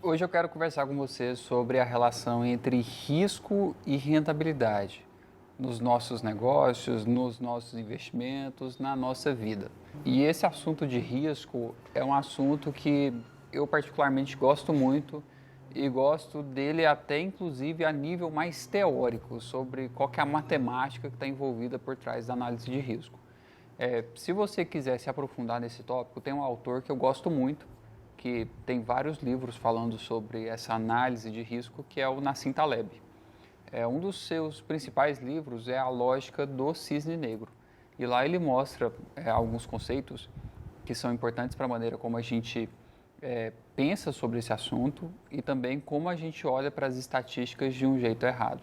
Hoje eu quero conversar com você sobre a relação entre risco e rentabilidade nos nossos negócios, nos nossos investimentos, na nossa vida. E esse assunto de risco é um assunto que eu particularmente gosto muito e gosto dele até inclusive a nível mais teórico, sobre qual que é a matemática que está envolvida por trás da análise de risco. Se você quiser se aprofundar nesse tópico, tem um autor que eu gosto muito, que tem vários livros falando sobre essa análise de risco, que é o Nassim Taleb. Um dos seus principais livros é A Lógica do Cisne Negro. E lá ele mostra alguns conceitos que são importantes para a maneira como a gente pensa sobre esse assunto e também como a gente olha para as estatísticas de um jeito errado.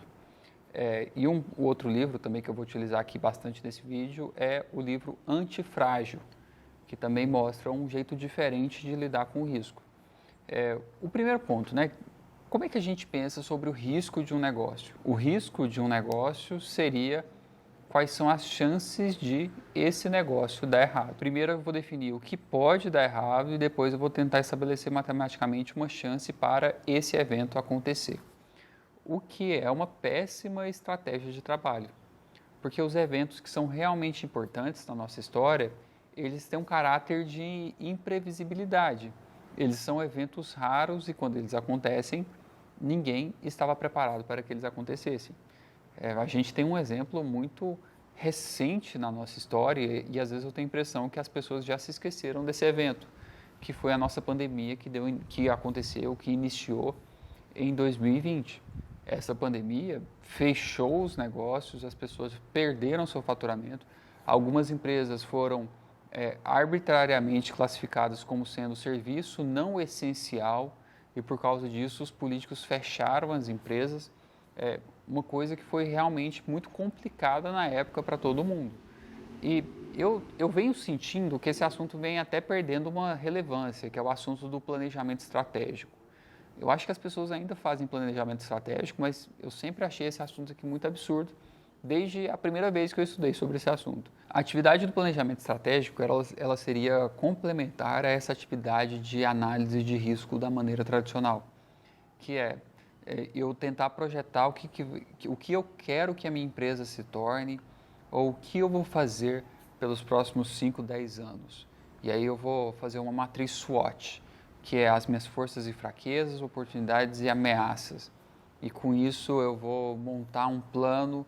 O outro livro também que eu vou utilizar aqui bastante nesse vídeo é o livro Antifrágil, que também mostra um jeito diferente de lidar com o risco. O primeiro ponto, né? Como é que a gente pensa sobre o risco de um negócio? O risco de um negócio seria quais são as chances de esse negócio dar errado. Primeiro eu vou definir o que pode dar errado e depois eu vou tentar estabelecer matematicamente uma chance para esse evento acontecer. O que é uma péssima estratégia de trabalho, porque os eventos que são realmente importantes na nossa história, eles têm um caráter de imprevisibilidade. Eles são eventos raros e quando eles acontecem, ninguém estava preparado para que eles acontecessem. A gente tem um exemplo muito recente na nossa história e às vezes eu tenho a impressão que as pessoas já se esqueceram desse evento, que foi a nossa pandemia que aconteceu, que iniciou em 2020. Essa pandemia fechou os negócios, as pessoas perderam seu faturamento, algumas empresas foram arbitrariamente classificadas como sendo serviço não essencial e por causa disso os políticos fecharam as empresas, uma coisa que foi realmente muito complicada na época para todo mundo. E eu venho sentindo que esse assunto vem até perdendo uma relevância, que é o assunto do planejamento estratégico. Eu acho que as pessoas ainda fazem planejamento estratégico, mas eu sempre achei esse assunto aqui muito absurdo, desde a primeira vez que eu estudei sobre esse assunto. A atividade do planejamento estratégico, ela seria complementar a essa atividade de análise de risco da maneira tradicional, que é eu tentar projetar o que eu quero que a minha empresa se torne, ou o que eu vou fazer pelos próximos 5, 10 anos. E aí eu vou fazer uma matriz SWOT, que é as minhas forças e fraquezas, oportunidades e ameaças. E com isso eu vou montar um plano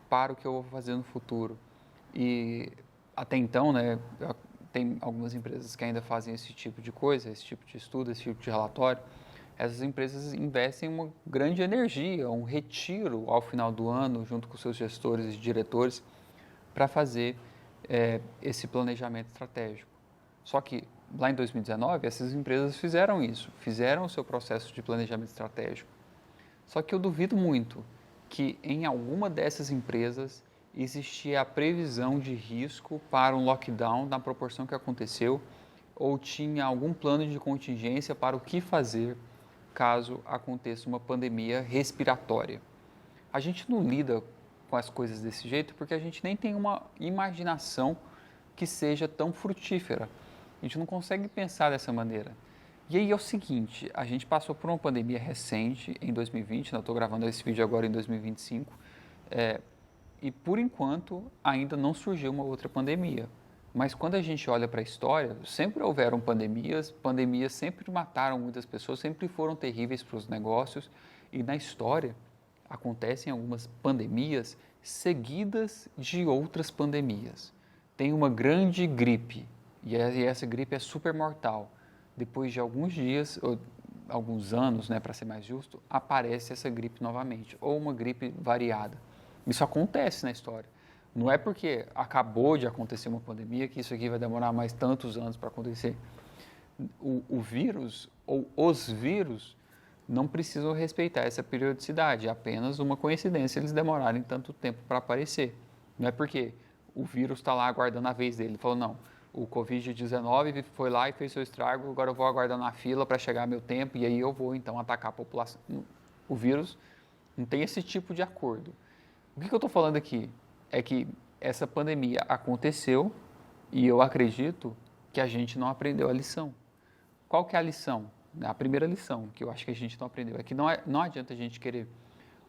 para o que eu vou fazer no futuro. E até então, né, tem algumas empresas que ainda fazem esse tipo de coisa, esse tipo de estudo, esse tipo de relatório. Essas empresas investem uma grande energia, um retiro ao final do ano, junto com seus gestores e diretores, para fazer esse planejamento estratégico. Só que lá em 2019, essas empresas fizeram isso, fizeram o seu processo de planejamento estratégico. Só que eu duvido muito que em alguma dessas empresas existia a previsão de risco para um lockdown na proporção que aconteceu ou tinha algum plano de contingência para o que fazer caso aconteça uma pandemia respiratória. A gente não lida com as coisas desse jeito porque a gente nem tem uma imaginação que seja tão frutífera. A gente não consegue pensar dessa maneira. E aí é o seguinte, a gente passou por uma pandemia recente em 2020, eu estou gravando esse vídeo agora em 2025, e por enquanto ainda não surgiu uma outra pandemia. Mas quando a gente olha para a história, sempre houveram pandemias, pandemias sempre mataram muitas pessoas, sempre foram terríveis para os negócios, e na história acontecem algumas pandemias seguidas de outras pandemias. Tem uma grande gripe, e essa gripe é super mortal. Depois de alguns dias, ou alguns anos, né, para ser mais justo, aparece essa gripe novamente, ou uma gripe variada. Isso acontece na história. Não é porque acabou de acontecer uma pandemia que isso aqui vai demorar mais tantos anos para acontecer. O vírus, ou os vírus, não precisam respeitar essa periodicidade, é apenas uma coincidência eles demorarem tanto tempo para aparecer. Não é porque o vírus está lá aguardando a vez dele. Ele falou, não, o Covid-19 foi lá e fez seu estrago, agora eu vou aguardar na fila para chegar meu tempo e aí eu vou então atacar a população. O vírus não tem esse tipo de acordo. O que eu estou falando aqui é que essa pandemia aconteceu e eu acredito que a gente não aprendeu a lição. Qual que é a lição? A primeira lição que eu acho que a gente não aprendeu é que não adianta a gente querer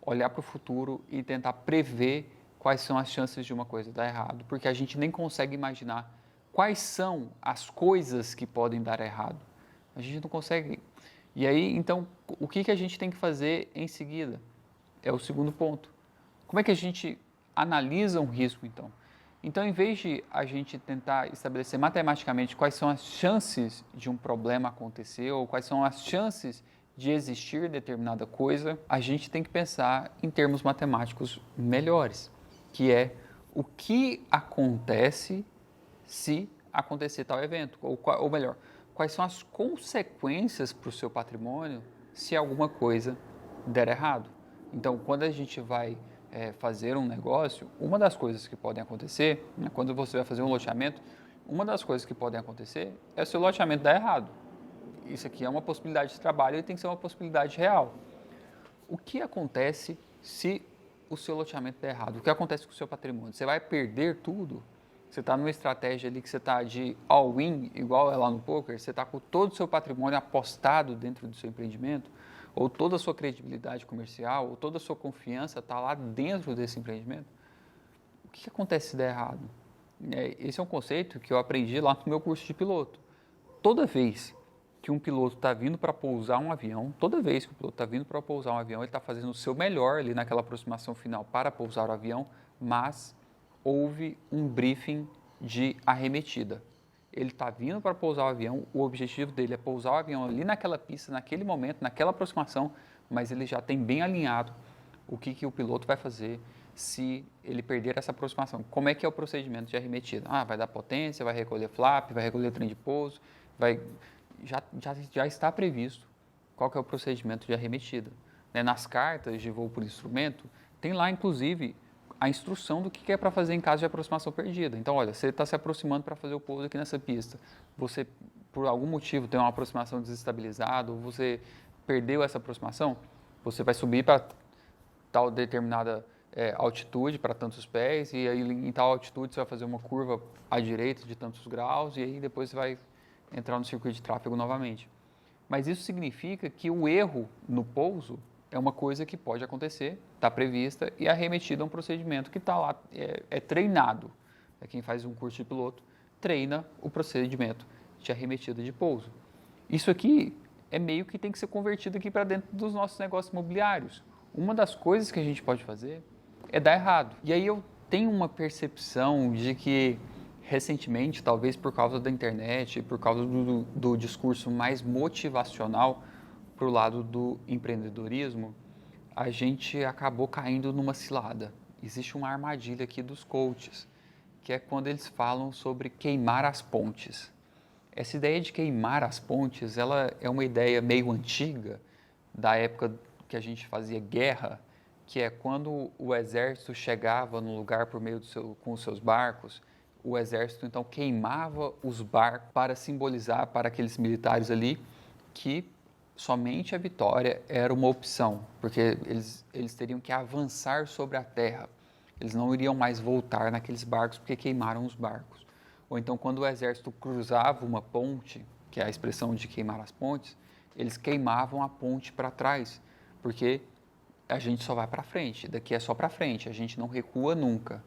olhar para o futuro e tentar prever quais são as chances de uma coisa dar errado, porque a gente nem consegue imaginar quais são as coisas que podem dar errado. A gente não consegue. E aí, então, o que a gente tem que fazer em seguida? É o segundo ponto. Como é que a gente analisa um risco, então? Então, em vez de a gente tentar estabelecer matematicamente quais são as chances de um problema acontecer ou quais são as chances de existir determinada coisa, a gente tem que pensar em termos matemáticos melhores, que é o que acontece se acontecer tal evento, ou melhor, quais são as consequências para o seu patrimônio se alguma coisa der errado. Então, quando a gente vai fazer um negócio, uma das coisas que podem acontecer, né, quando você vai fazer um loteamento, uma das coisas que podem acontecer é o seu loteamento dar errado. Isso aqui é uma possibilidade de trabalho e tem que ser uma possibilidade real. O que acontece se o seu loteamento der errado? O que acontece com o seu patrimônio? Você vai perder tudo? Você está numa estratégia ali que você está de all-in, igual é lá no poker, você está com todo o seu patrimônio apostado dentro do seu empreendimento, ou toda a sua credibilidade comercial, ou toda a sua confiança está lá dentro desse empreendimento. O que acontece se der errado? Esse é um conceito que eu aprendi lá no meu curso de piloto. Toda vez que um piloto está vindo para pousar um avião, toda vez que o piloto está vindo para pousar um avião, ele está fazendo o seu melhor ali naquela aproximação final para pousar o avião, mas houve um briefing de arremetida. Ele está vindo para pousar o avião, o objetivo dele é pousar o avião ali naquela pista, naquele momento, naquela aproximação, mas ele já tem bem alinhado o que o piloto vai fazer se ele perder essa aproximação. Como é que é o procedimento de arremetida? Vai dar potência, vai recolher flap, vai recolher trem de pouso, já está previsto qual que é o procedimento de arremetida. Nas cartas de voo por instrumento, tem lá, inclusive, a instrução do que é para fazer em caso de aproximação perdida. Então, olha, você está se aproximando para fazer o pouso aqui nessa pista. Você, por algum motivo, tem uma aproximação desestabilizada ou você perdeu essa aproximação, você vai subir para tal determinada altitude, para tantos pés, e aí em tal altitude você vai fazer uma curva à direita de tantos graus, e aí depois você vai entrar no circuito de tráfego novamente. Mas isso significa que o erro no pouso é uma coisa que pode acontecer, está prevista, e a arremetida é um procedimento que está lá, é treinado. Quem faz um curso de piloto treina o procedimento de arremetida de pouso. Isso aqui é meio que tem que ser convertido aqui para dentro dos nossos negócios imobiliários. Uma das coisas que a gente pode fazer é dar errado. E aí eu tenho uma percepção de que recentemente, talvez por causa da internet, por causa do discurso mais motivacional para o lado do empreendedorismo, a gente acabou caindo numa cilada. Existe uma armadilha aqui dos coaches, que é quando eles falam sobre queimar as pontes. Essa ideia de queimar as pontes, ela é uma ideia meio antiga, da época que a gente fazia guerra, que é quando o exército chegava no lugar por meio com os seus barcos, o exército então queimava os barcos para simbolizar para aqueles militares ali que somente a vitória era uma opção, porque eles teriam que avançar sobre a terra. Eles não iriam mais voltar naqueles barcos porque queimaram os barcos. Ou então, quando o exército cruzava uma ponte, que é a expressão de queimar as pontes, eles queimavam a ponte para trás, porque a gente só vai para frente, daqui é só para frente, a gente não recua nunca.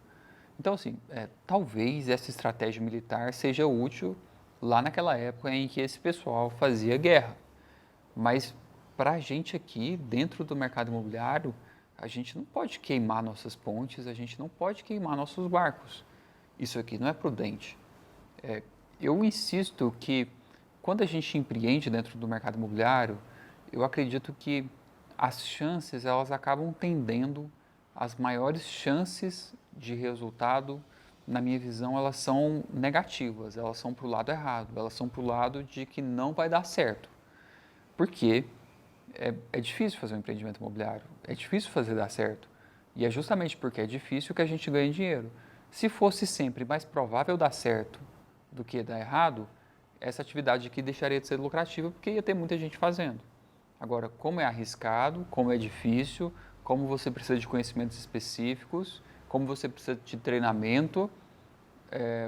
Então, assim, talvez essa estratégia militar seja útil lá naquela época em que esse pessoal fazia guerra. Mas para a gente aqui, dentro do mercado imobiliário, a gente não pode queimar nossas pontes, a gente não pode queimar nossos barcos. Isso aqui não é prudente. Eu insisto que quando a gente empreende dentro do mercado imobiliário, eu acredito que as chances, elas acabam tendendo, as maiores chances de resultado, na minha visão, elas são negativas, elas são para o lado errado, elas são para o lado de que não vai dar certo. Porque é difícil fazer um empreendimento imobiliário, é difícil fazer dar certo. E é justamente porque é difícil que a gente ganha dinheiro. Se fosse sempre mais provável dar certo do que dar errado, essa atividade aqui deixaria de ser lucrativa porque ia ter muita gente fazendo. Agora, como é arriscado, como é difícil, como você precisa de conhecimentos específicos, como você precisa de treinamento,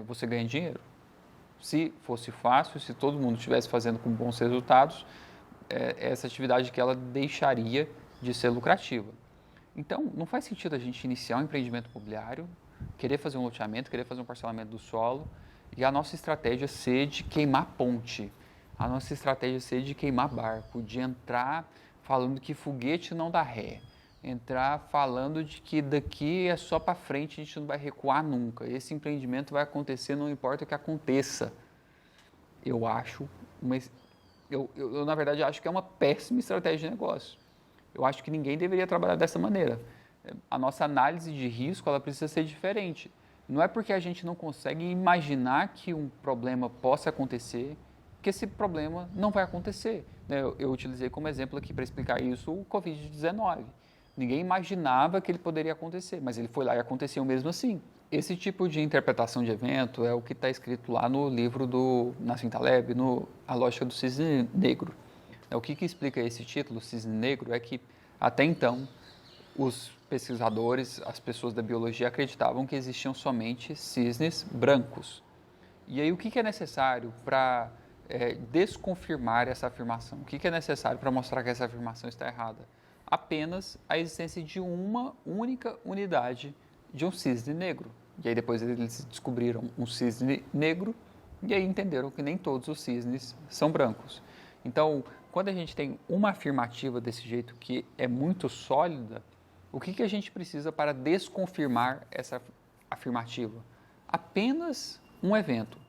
você ganha dinheiro. Se fosse fácil, se todo mundo estivesse fazendo com bons resultados, essa atividade que ela deixaria de ser lucrativa. Então, não faz sentido a gente iniciar um empreendimento imobiliário, querer fazer um loteamento, querer fazer um parcelamento do solo e a nossa estratégia ser de queimar ponte, a nossa estratégia ser de queimar barco, de entrar falando que foguete não dá ré, entrar falando de que daqui é só para frente, a gente não vai recuar nunca, esse empreendimento vai acontecer, não importa o que aconteça. Eu acho, eu na verdade acho que é uma péssima estratégia de negócio. Eu acho que ninguém deveria trabalhar dessa maneira. A nossa análise de risco ela precisa ser diferente. Não é porque a gente não consegue imaginar que um problema possa acontecer que esse problema não vai acontecer. Eu utilizei como exemplo aqui para explicar isso o Covid-19. Ninguém imaginava que ele poderia acontecer, mas ele foi lá e aconteceu mesmo assim. Esse tipo de interpretação de evento é o que está escrito lá no livro do Nassim Taleb, no A Lógica do Cisne Negro. O que explica esse título, Cisne Negro, é que até então os pesquisadores, as pessoas da biologia acreditavam que existiam somente cisnes brancos. E aí o que é necessário para desconfirmar essa afirmação? O que é necessário para mostrar que essa afirmação está errada? Apenas a existência de uma única unidade de um cisne negro. E aí depois eles descobriram um cisne negro e aí entenderam que nem todos os cisnes são brancos. Então, quando a gente tem uma afirmativa desse jeito que é muito sólida, o que a gente precisa para desconfirmar essa afirmativa? Apenas um evento,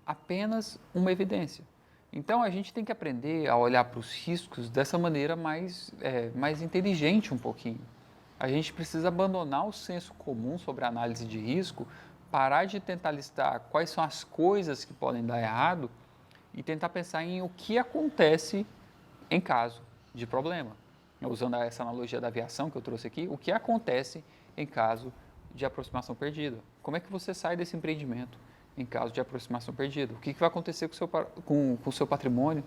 apenas uma evidência. Então, a gente tem que aprender a olhar para os riscos dessa maneira mais inteligente um pouquinho. A gente precisa abandonar o senso comum sobre a análise de risco, parar de tentar listar quais são as coisas que podem dar errado e tentar pensar em o que acontece em caso de problema. Usando essa analogia da aviação que eu trouxe aqui, o que acontece em caso de aproximação perdida? Como é que você sai desse empreendimento em caso de aproximação perdida? O que vai acontecer com o seu patrimônio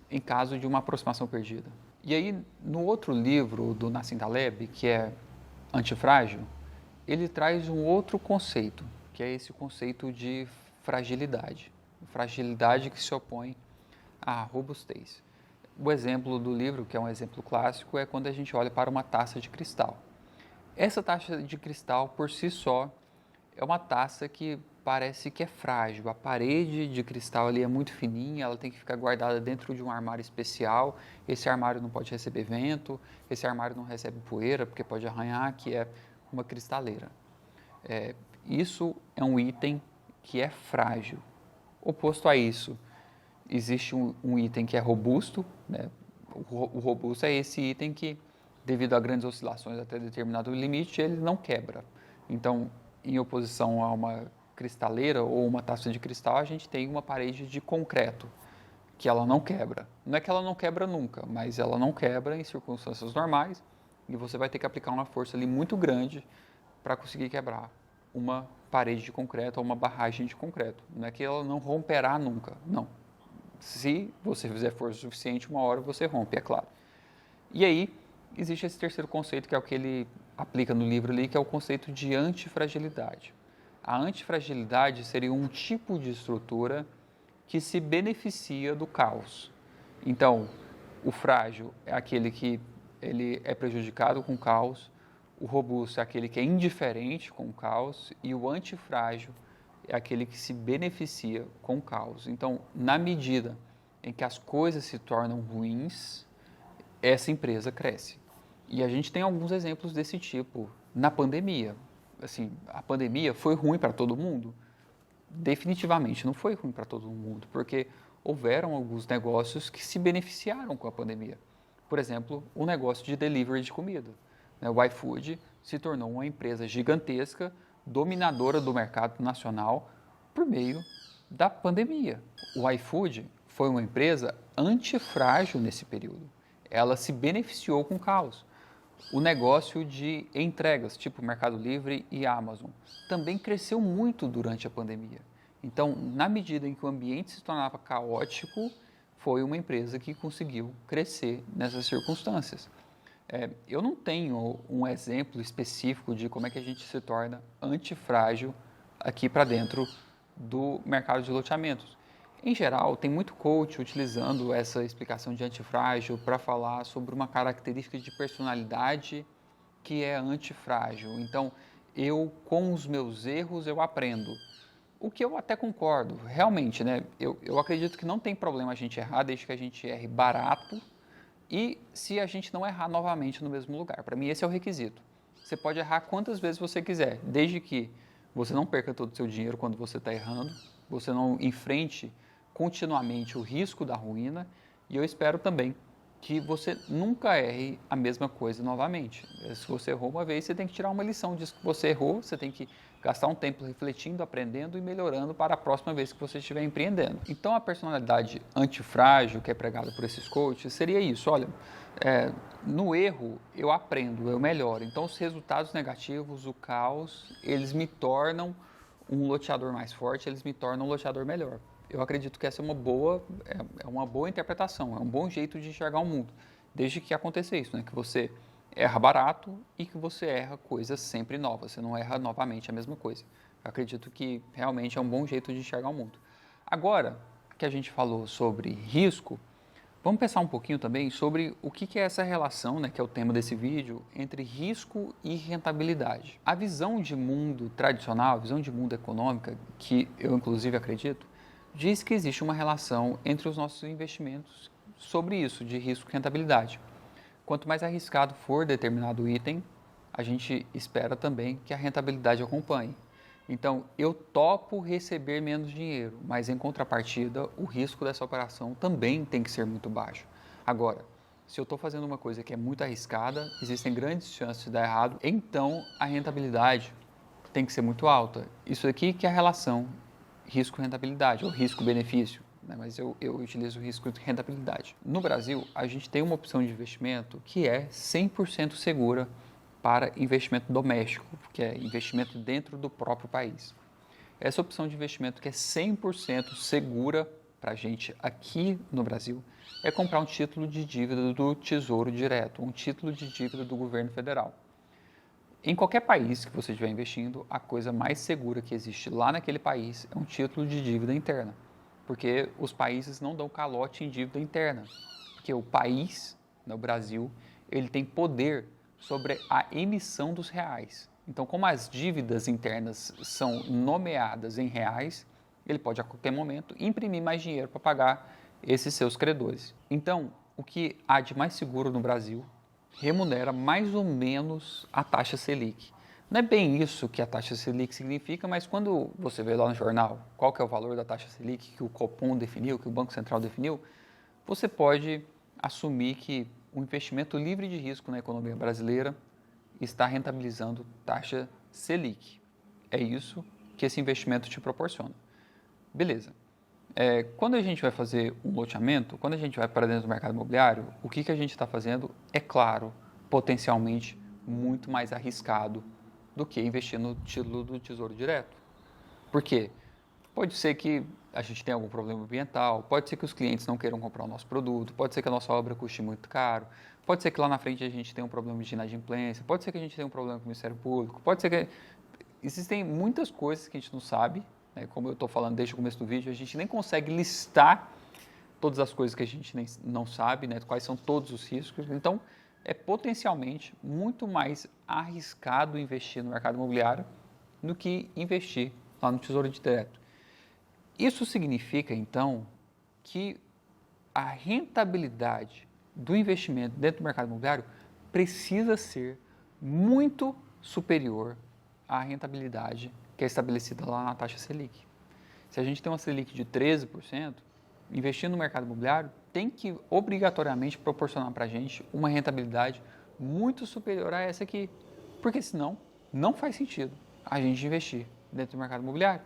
em caso de uma aproximação perdida? E aí, no outro livro do Nassim Taleb, que é Antifrágil, ele traz um outro conceito, que é esse conceito de fragilidade. Fragilidade que se opõe à robustez. O exemplo do livro, que é um exemplo clássico, é quando a gente olha para uma taça de cristal. Essa taça de cristal, por si só, é uma taça que parece que é frágil. A parede de cristal ali é muito fininha, ela tem que ficar guardada dentro de um armário especial. Esse armário não pode receber vento, esse armário não recebe poeira, porque pode arranhar, que é uma cristaleira. Isso é um item que é frágil. Oposto a isso, existe um item que é robusto, né? O robusto é esse item que, devido a grandes oscilações até determinado limite, ele não quebra. Então, em oposição a uma cristaleira ou uma taça de cristal, a gente tem uma parede de concreto, que ela não quebra. Não é que ela não quebra nunca, mas ela não quebra em circunstâncias normais e você vai ter que aplicar uma força ali muito grande para conseguir quebrar uma parede de concreto ou uma barragem de concreto. Não é que ela não romperá nunca, não. Se você fizer força suficiente, uma hora você rompe, é claro. E aí, existe esse terceiro conceito, que é o que ele aplica no livro ali, que é o conceito de antifragilidade. A antifragilidade seria um tipo de estrutura que se beneficia do caos. Então, o frágil é aquele que ele é prejudicado com o caos, o robusto é aquele que é indiferente com o caos e o antifrágil é aquele que se beneficia com o caos. Então, na medida em que as coisas se tornam ruins, essa empresa cresce. E a gente tem alguns exemplos desse tipo na pandemia. Assim, a pandemia foi ruim para todo mundo? Definitivamente não foi ruim para todo mundo, porque houveram alguns negócios que se beneficiaram com a pandemia. Por exemplo, o negócio de delivery de comida. O iFood se tornou uma empresa gigantesca, dominadora do mercado nacional por meio da pandemia. O iFood foi uma empresa antifrágil nesse período. Ela se beneficiou com o caos. O negócio de entregas, tipo Mercado Livre e Amazon, também cresceu muito durante a pandemia. Então, na medida em que o ambiente se tornava caótico, foi uma empresa que conseguiu crescer nessas circunstâncias. Eu não tenho um exemplo específico de como é que a gente se torna antifrágil aqui para dentro do mercado de loteamentos. Em geral, tem muito coach utilizando essa explicação de antifrágil para falar sobre uma característica de personalidade que é antifrágil. Então, eu, com os meus erros, eu aprendo. O que eu até concordo, realmente, né? Eu acredito que não tem problema a gente errar, desde que a gente erre barato e se a gente não errar novamente no mesmo lugar. Para mim, esse é o requisito. Você pode errar quantas vezes você quiser, desde que você não perca todo o seu dinheiro quando você está errando, você não enfrente continuamente o risco da ruína, e eu espero também que você nunca erre a mesma coisa novamente. Se você errou uma vez, você tem que tirar uma lição disso que você errou, você tem que gastar um tempo refletindo, aprendendo e melhorando para a próxima vez que você estiver empreendendo. Então, a personalidade antifrágil que é pregada por esses coaches seria isso, olha, no erro eu aprendo, eu melhoro. Então, os resultados negativos, o caos, eles me tornam um loteador mais forte, eles me tornam um loteador melhor. Eu acredito que essa é uma boa interpretação, é um bom jeito de enxergar o mundo, desde que aconteça isso, né? Que você erra barato e que você erra coisas sempre novas, você não erra novamente a mesma coisa. Eu acredito que realmente é um bom jeito de enxergar o mundo. Agora que a gente falou sobre risco, vamos pensar um pouquinho também sobre o que é essa relação, né, que é o tema desse vídeo, entre risco e rentabilidade. A visão de mundo tradicional, a visão de mundo econômica, que eu inclusive acredito, diz que existe uma relação entre os nossos investimentos sobre isso, de risco e rentabilidade. Quanto mais arriscado for determinado item, a gente espera também que a rentabilidade acompanhe. Então, eu topo receber menos dinheiro, mas em contrapartida, o risco dessa operação também tem que ser muito baixo. Agora, se eu estou fazendo uma coisa que é muito arriscada, existem grandes chances de dar errado, então a rentabilidade tem que ser muito alta. Isso aqui que é a relação risco-rentabilidade, ou risco-benefício, né? Mas eu utilizo risco de rentabilidade. No Brasil, a gente tem uma opção de investimento que é 100% segura para investimento doméstico, que é investimento dentro do próprio país. Essa opção de investimento que é 100% segura para a gente aqui no Brasil é comprar um título de dívida do Tesouro Direto, um título de dívida do governo federal. Em qualquer país que você estiver investindo, a coisa mais segura que existe lá naquele país é um título de dívida interna, porque os países não dão calote em dívida interna, porque o país, no Brasil, ele tem poder sobre a emissão dos reais. Então, como as dívidas internas são nomeadas em reais, ele pode a qualquer momento imprimir mais dinheiro para pagar esses seus credores. Então, o que há de mais seguro no Brasil remunera mais ou menos a taxa Selic. Não é bem isso que a taxa Selic significa, mas quando você vê lá no jornal qual que é o valor da taxa Selic que o Copom definiu, que o Banco Central definiu, você pode assumir que o investimento livre de risco na economia brasileira está rentabilizando taxa Selic. É isso que esse investimento te proporciona. Beleza. Quando a gente vai fazer um loteamento, quando a gente vai para dentro do mercado imobiliário, o que a gente está fazendo é, claro, potencialmente muito mais arriscado do que investir no título do Tesouro Direto. Por quê? Pode ser que a gente tenha algum problema ambiental, pode ser que os clientes não queiram comprar o nosso produto, pode ser que a nossa obra custe muito caro, pode ser que lá na frente a gente tenha um problema de inadimplência, pode ser que a gente tenha um problema com o Ministério Público, pode ser que... Existem muitas coisas que a gente não sabe, né? Como eu estou falando desde o começo do vídeo, a gente nem consegue listar todas as coisas que a gente não sabe, né? Quais são todos os riscos. Então, é potencialmente muito mais arriscado investir no mercado imobiliário do que investir lá no Tesouro Direto. Isso significa, então, que a rentabilidade do investimento dentro do mercado imobiliário precisa ser muito superior à rentabilidade que é estabelecida lá na taxa Selic. Se a gente tem uma Selic de 13%, investir no mercado imobiliário tem que obrigatoriamente proporcionar para a gente uma rentabilidade muito superior a essa aqui, porque senão não faz sentido a gente investir dentro do mercado imobiliário,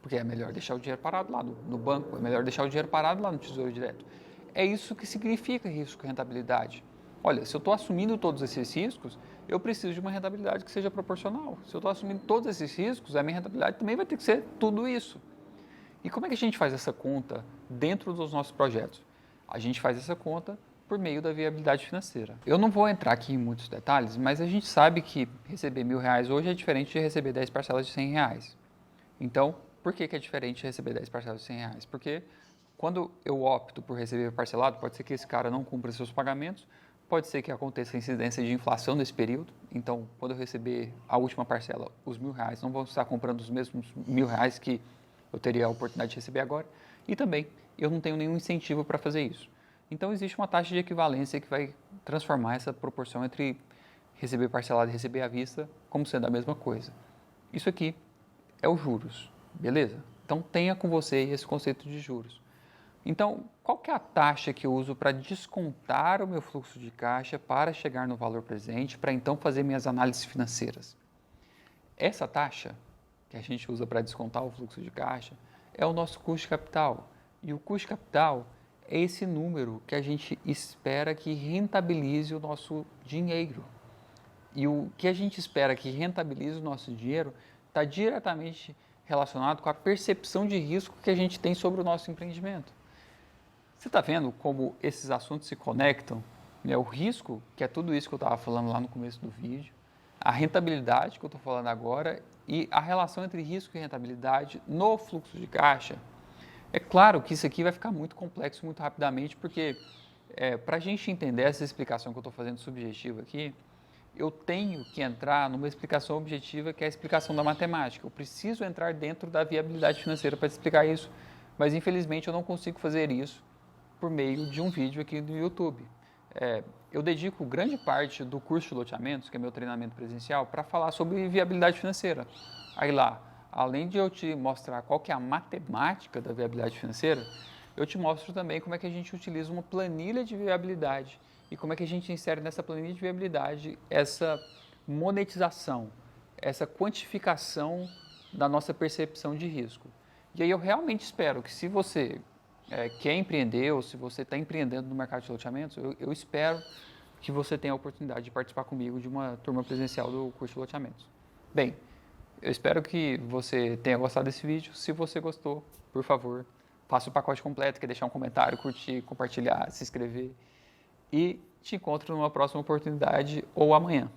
porque é melhor deixar o dinheiro parado lá no banco, é melhor deixar o dinheiro parado lá no Tesouro Direto. É isso que significa risco e rentabilidade. Olha, se eu estou assumindo todos esses riscos, eu preciso de uma rentabilidade que seja proporcional. Se eu estou assumindo todos esses riscos, a minha rentabilidade também vai ter que ser tudo isso. E como é que a gente faz essa conta dentro dos nossos projetos? A gente faz essa conta por meio da viabilidade financeira. Eu não vou entrar aqui em muitos detalhes, mas a gente sabe que receber R$1.000 hoje é diferente de receber 10 parcelas de R$100. Então, por que é diferente de receber 10 parcelas de R$100? Porque quando eu opto por receber parcelado, pode ser que esse cara não cumpra seus pagamentos, pode ser que aconteça a incidência de inflação nesse período. Então, quando eu receber a última parcela, os R$1.000 não vão estar comprando os mesmos R$1.000 que eu teria a oportunidade de receber agora. E também, eu não tenho nenhum incentivo para fazer isso. Então, existe uma taxa de equivalência que vai transformar essa proporção entre receber parcelado e receber à vista como sendo a mesma coisa. Isso aqui é os juros, beleza? Então, tenha com você esse conceito de juros. Então, qual que é a taxa que eu uso para descontar o meu fluxo de caixa para chegar no valor presente, para então fazer minhas análises financeiras? Essa taxa que a gente usa para descontar o fluxo de caixa é o nosso custo de capital. E o custo de capital é esse número que a gente espera que rentabilize o nosso dinheiro. E o que a gente espera que rentabilize o nosso dinheiro está diretamente relacionado com a percepção de risco que a gente tem sobre o nosso empreendimento. Você está vendo como esses assuntos se conectam? Né? O risco, que é tudo isso que eu estava falando lá no começo do vídeo, a rentabilidade que eu estou falando agora e a relação entre risco e rentabilidade no fluxo de caixa. É claro que isso aqui vai ficar muito complexo muito rapidamente, porque para a gente entender essa explicação que eu estou fazendo subjetiva aqui, eu tenho que entrar numa explicação objetiva, que é a explicação da matemática. Eu preciso entrar dentro da viabilidade financeira para explicar isso, mas infelizmente eu não consigo fazer isso por meio de um vídeo aqui no YouTube. Eu dedico grande parte do curso de loteamentos, que é meu treinamento presencial, para falar sobre viabilidade financeira. Aí lá, além de eu te mostrar qual que é a matemática da viabilidade financeira, eu te mostro também como é que a gente utiliza uma planilha de viabilidade e como é que a gente insere nessa planilha de viabilidade essa monetização, essa quantificação da nossa percepção de risco. E aí eu realmente espero que se você quer empreender ou se você está empreendendo no mercado de loteamentos, eu espero que você tenha a oportunidade de participar comigo de uma turma presencial do curso de loteamentos. Bem, eu espero que você tenha gostado desse vídeo. Se você gostou, por favor, faça o pacote completo, quer deixar um comentário, curtir, compartilhar, se inscrever. E te encontro numa próxima oportunidade ou amanhã.